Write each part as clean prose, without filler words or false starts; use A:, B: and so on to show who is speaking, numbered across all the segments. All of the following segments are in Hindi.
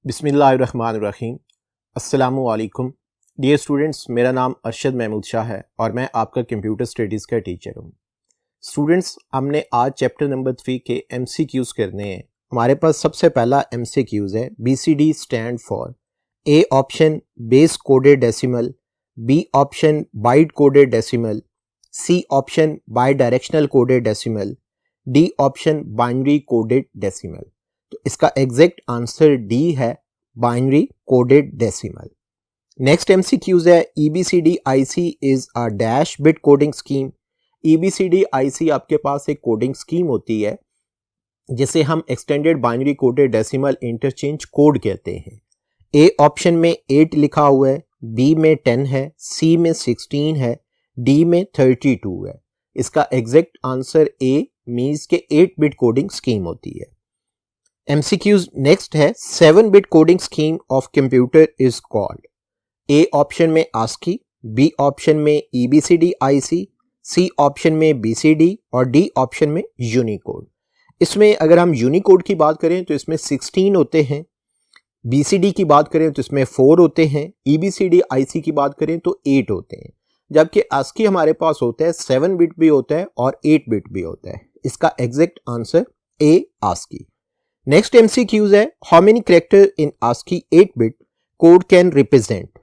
A: बिस्मिल्लाहिर्रहमानिर्रहीम। अस्सलामुअलैकुम डियर स्टूडेंट्स, मेरा नाम अरशद महमूद शाह है और मैं आपका कंप्यूटर स्टडीज़ का टीचर हूँ। स्टूडेंट्स, हमने आज चैप्टर नंबर 3 के MCQs करने हैं। हमारे पास सबसे पहला MCQs है BCD stand for A option base coded decimal, B option byte coded decimal, C option bidirectional coded decimal, D option binary coded decimal. तो इसका एग्जैक्ट आंसर डी है, binary coded decimal. Next MCQs है EBCDIC is a dash bit coding scheme. EBCDIC आपके पास एक कोडिंग स्कीम होती है जिसे हम extended binary coded decimal interchange code कहते हैं। ए ऑप्शन में 8 लिखा हुआ है, बी में 10 है, सी में 16 है, डी में 32 है। इसका एग्जैक्ट आंसर ए मीन्स के 8 बिट कोडिंग स्कीम होती है। MCQs नेक्स्ट है 7 bit coding scheme of computer is called. A option में ASCII, बी ऑप्शन में EBCDIC, सी ऑप्शन में BCD और डी ऑप्शन में यूनिकोड। इसमें अगर हम यूनिकोड की बात करें तो इसमें 16 होते हैं, BCD की बात करें तो इसमें 4 होते हैं, EBCDIC की बात करें तो 8 होते हैं, जबकि ASCII हमारे पास होता है 7 बिट भी होता है और 8 बिट भी होता है। इसका exact answer A ASCII। Next MCQs है how many character in ASCII 8 bit code can represent.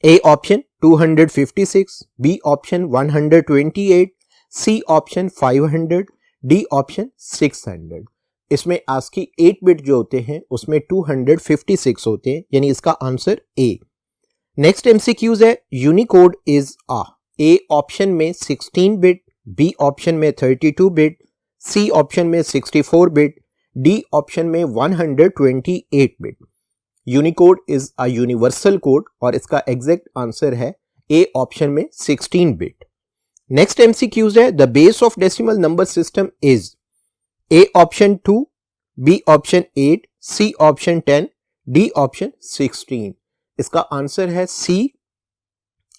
A: A option 256, B option 128, C option 500, D option 600। इसमें ASCII 8 बिट जो होते हैं उसमें 256 होते हैं, यानी इसका आंसर ए। नेक्स्ट MCQs है यूनिकोड इज ए ऑप्शन में 16 बिट, बी ऑप्शन में 32 बिट, सी ऑप्शन में 64 बिट, डी ऑप्शन में 128 bit. Unicode is a universal code और इसका एग्जैक्ट आंसर है ए ऑप्शन में 16 बिट। नेक्स्ट MCQs है the base of decimal number system is A option 2, B option 8, C option 10, D option 16। इसका आंसर है सी।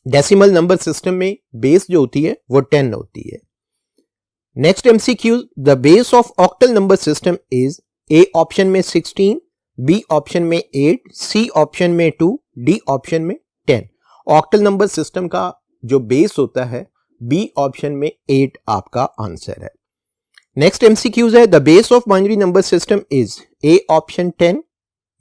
A: डेसिमल नंबर सिस्टम में बेस जो होती है वो 10 होती है। Next MCQ the base of octal number system is A option में 16, बी ऑप्शन में 8, सी ऑप्शन में 2, डी ऑप्शन में 10। ऑक्टल नंबर सिस्टम का जो बेस होता है बी ऑप्शन में 8 आपका आंसर है। नेक्स्ट MCQs है the base of binary number system is A option 10,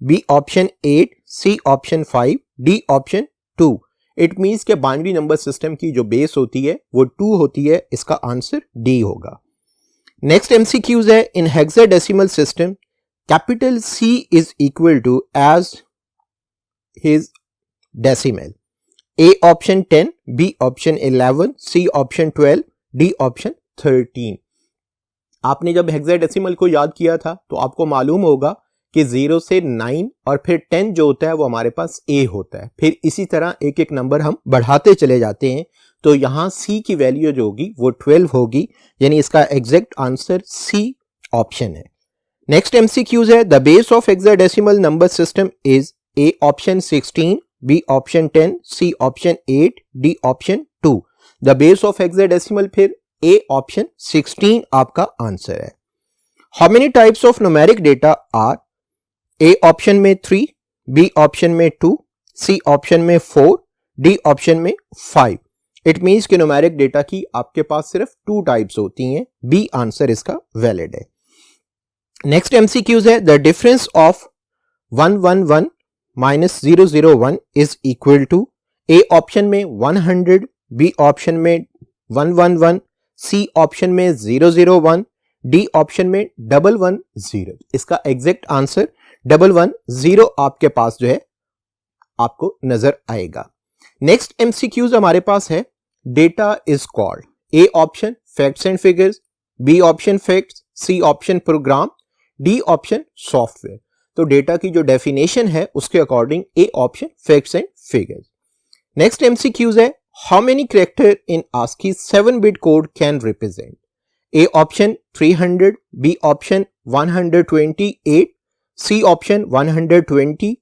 A: B option 8, C option 5, D option 2। It means के बाइनरी नंबर सिस्टम की जो बेस होती है वो 2 होती है। इसका आंसर डी होगा। नेक्स्ट MCQs है in hexadecimal system capital C is equal to as his decimal. A option 10, B option 11, C option 12, D option 13। आपने जब हेक्साडेसिमल को याद किया था तो आपको मालूम होगा कि 0 से 9 और फिर 10 जो होता है वो हमारे पास A होता है। फिर इसी तरह एक एक नंबर हम बढ़ाते चले जाते हैं, तो यहां C की वैल्यू जो होगी वो 12 होगी, यानी इसका एग्जैक्ट आंसर C ऑप्शन है। नेक्स्ट MCQs है the base of hexadecimal number system is A option 16, B option 10, C option 8, D option 2। The base of hexadecimal फिर ए ऑप्शन 16 आपका आंसर है। How many types of numeric data are. A option में 3, बी ऑप्शन में 2, सी ऑप्शन में 4, डी ऑप्शन में 5। इट मीन्स कि न्यूमेरिक डेटा की आपके पास सिर्फ 2 टाइप्स होती हैं। बी आंसर इसका वैलिड है। नेक्स्ट MCQs है the difference of 111 minus 001 is equal to. A option में 100, बी ऑप्शन में 111, सी ऑप्शन में 001, डी ऑप्शन में 110। इसका एग्जैक्ट आंसर 110 आपके पास जो है आपको नजर आएगा। नेक्स्ट MCQs हमारे पास है data is called. A option facts and figures, B option facts, C option program, D option software. तो डेटा की जो डेफिनेशन है उसके according A option facts and figures. Next MCQs है how many character in ASCII 7 bit code can represent. A option 300, B option 128, C option 120,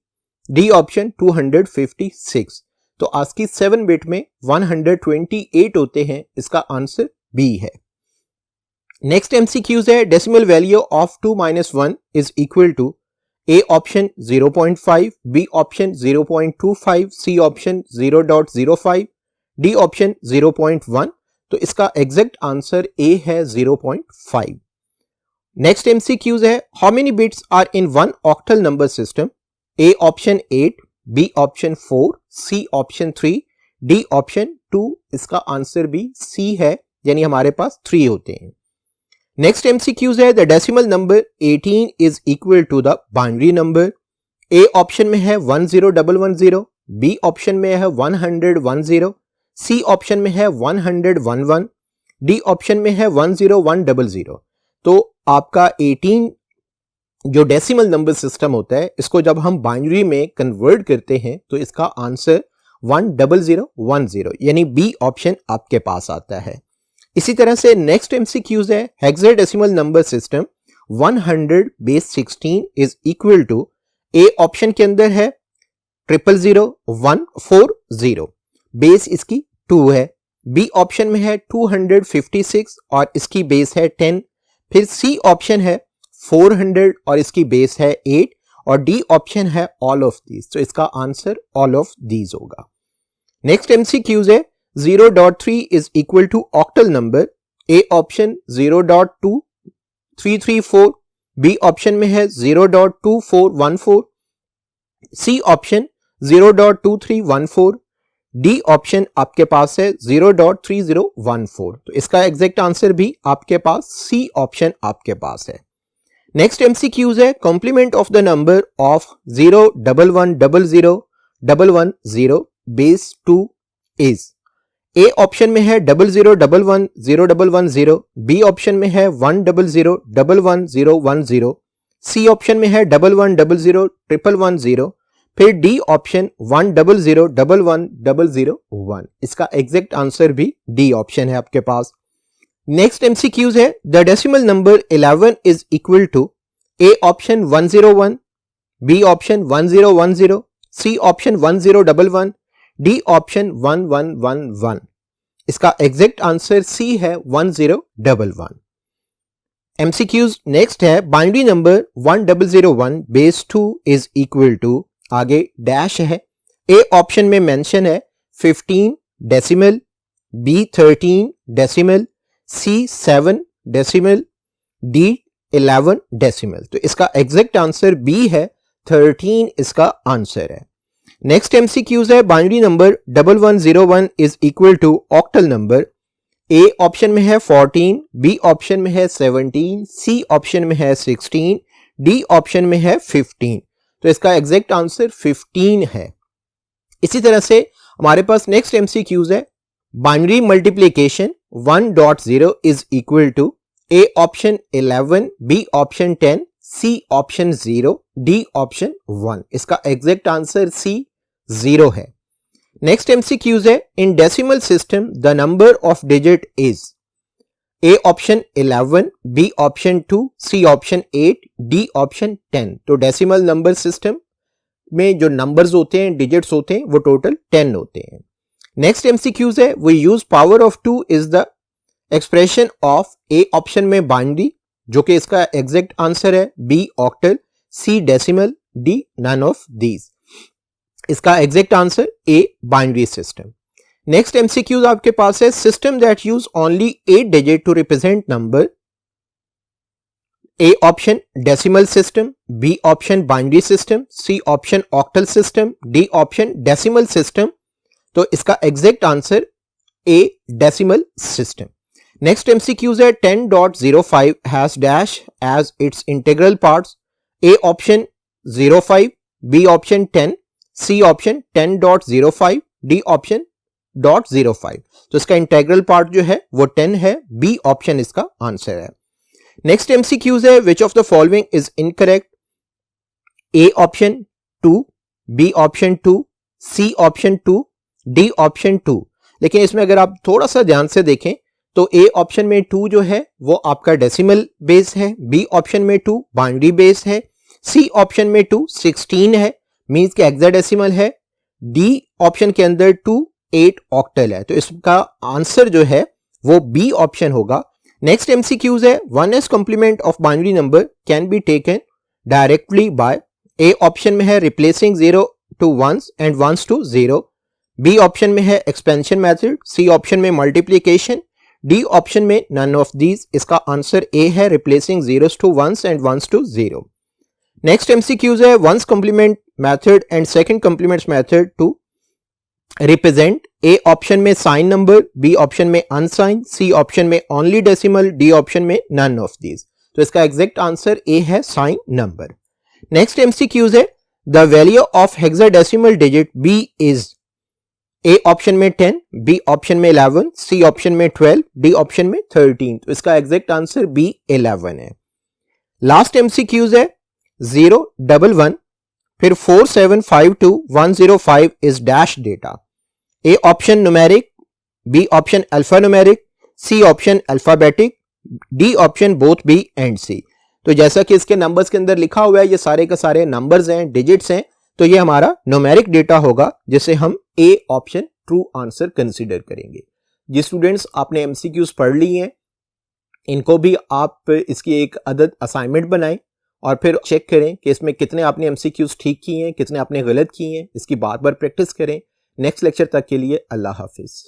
A: D option 256। तो ASCII 7 बिट में 128 होते हैं। इसका आंसर बी है। नेक्स्ट MCQs है decimal value of 2 - 1 is equal to. A option 0.5, B option 0.25, C option 0.05, D option 0.1। तो इसका एग्जैक्ट आंसर ए है 0.5। नेक्स्ट एमसीक्यूज है, how many bits are in one octal number system? A option 8, B option 4, C option 3, D option 2। इसका आंसर भी सी है, यानी हमारे पास 3 होते हैं। नेक्स्ट एमसीक्यूज है, the decimal number 18 is equal to the binary number. A option में है 10110, बी ऑप्शन में है 10010, सी ऑप्शन में है 10011, डी ऑप्शन में है 10100। तो आपका 18 जो डेसिमल नंबर सिस्टम होता है, इसको जब हम बाइनरी में कन्वर्ट करते हैं तो इसका आंसर 10010, यानी बी ऑप्शन आपके पास आता है। इसी तरह से नेक्स्ट एमसीक्यूज है, hexadecimal number system 100 base 16 is equal to, A option के अंदर है 000140, बेस इसकी 2 है। बी ऑप्शन में है 256 और इसकी बेस है 10। फिर सी ऑप्शन है 400 और इसकी बेस है 8, और डी ऑप्शन है ऑल ऑफ दीज। तो इसका आंसर ऑल ऑफ दीज होगा। नेक्स्ट एमसीक्यूज है, 0.3 is equal to octal number. A option 0.2334, B option में है 0.2414, सी ऑप्शन 0.2314, डी ऑप्शन आपके पास है 0.3014। तो इसका एग्जैक्ट आंसर भी आपके पास सी ऑप्शन आपके पास है। नेक्स्ट एमसीक्यूज है, complement of the number of 011001110 base 2 is. A option में है 00110110, बी ऑप्शन में है 100111010, सी ऑप्शन में है 11001110, फिर डी ऑप्शन 100111001। इसका एग्जैक्ट आंसर भी डी ऑप्शन है आपके पास। नेक्स्ट एमसीक्यूज है, the decimal number 11 is equal to, A option 101, B option 1010, C option 1011, D option 1111। इसका एग्जैक्ट आंसर सी है 1011। एमसीक्यूज नेक्स्ट है, binary number 1001 base 2 is equal to, आगे डैश है। ए ऑप्शन में मेंशन है 15 decimal, B 13 decimal, C 7 decimal, D 11 decimal. तो इसका एग्जैक्ट आंसर बी है, 13 इसका आंसर है। नेक्स्ट एमसीक्यूज है, binary number 1101 is equal to octal number. A option में है 14, बी ऑप्शन में है 17, सी ऑप्शन में है 16, डी ऑप्शन में है 15। तो इसका एग्जैक्ट आंसर 15 है। इसी तरह से हमारे पास नेक्स्ट एमसीक्यूज है, binary multiplication 1.0 is equal to, A option 11, B option 10, C option 0, D option 1। इसका एग्जैक्ट आंसर सी 0 है। नेक्स्ट एमसीक्यूज है, in decimal system the number of digit is. A option 11, B option 2, C option 8, D option 10। तो डेसिमल नंबर सिस्टम में जो नंबर्स होते हैं, डिजिट्स होते हैं, वो टोटल 10 होते हैं। नेक्स्ट एमसीक्यूज है, we use power of 2 is the expression of. A option में बाइनरी, जो कि इसका एग्जैक्ट आंसर है, B octal, C decimal, D none of these. इसका exact answer A binary system. Next MCQs आपके पास है, system that use only 8 digit to represent number. A option decimal system, B option binary system, C option octal system, D option decimal system. तो इसका exact answer A decimal system. Next MCQs है, 10.05 has dash as its integral parts. A option 05, B option 10, C option 10.05, D option 0.05। तो इसका इंटीग्रल पार्ट जो है वो 10 है, बी ऑप्शन इसका आंसर है। नेक्स्ट एमसीक्यूज है, which of the following is incorrect. A option 2, B option 2, C option 2, D option 2। लेकिन इसमें अगर आप थोड़ा सा ध्यान से देखें तो ए ऑप्शन में 2 जो है वो आपका डेसिमल बेस है, बी ऑप्शन में 2 बाइनरी बेस है, सी ऑप्शन में 2 16 है, मींस के हेक्साडेसिमल है, डी ऑप्शन के अंदर 2 8 ऑक्टल है। तो इसका आंसर जो है वो बी ऑप्शन होगा। नेक्स्ट एमसीक्यूज है, 1s complement of binary number can be taken directly by A option में है replacing 0 to 1s and 1s to 0, B option में है एक्सपेंशन मेथड, सी ऑप्शन में मल्टीप्लिकेशन, डी ऑप्शन में नन ऑफ दीज। इसका आंसर ए है replacing 0s to 1s and 1s to 0। Next MCQs है one's complement method and second complement method to represent. A option में साइन नंबर, बी ऑप्शन में अनसाइन, सी ऑप्शन में ओनली डेसिमल, डी ऑप्शन में नन ऑफ दीज। तो इसका एग्जैक्ट आंसर ए है साइन नंबर। नेक्स्ट एमसीक्यूज है the value of hexadecimal digit B is. A option में 10, बी ऑप्शन में 11, सी ऑप्शन में 12, डी ऑप्शन में 13। तो इसका एग्जैक्ट आंसर बी 11 है। लास्ट एमसीक्यूज है 0, 1, 1, फिर 4, 7, 5, 2, 1, 0, 5 is dash data. A option numeric, B option alpha numeric, C option alphabetic, D option both B and C. तो जैसा कि इसके नंबर्स के अंदर लिखा हुआ है ये सारे के सारे नंबर्स हैं, डिजिट्स हैं, तो ये हमारा न्यूमेरिक डेटा होगा जिसे हम A option true answer consider करेंगे। जी स्टूडेंट्स, आपने एमसीक्यूज पढ़ ली हैं, इनको भी आप इसकी एक अदद असाइनमेंट बनाएं और फिर चेक करें कि इसमें कितने आपने एमसीक्यूज ठीक किए हैं, कितने आपने गलत किए हैं। इसकी बार बार प्रैक्टिस करें। नेक्स्ट लेक्चर तक के लिए अल्लाह हाफिज।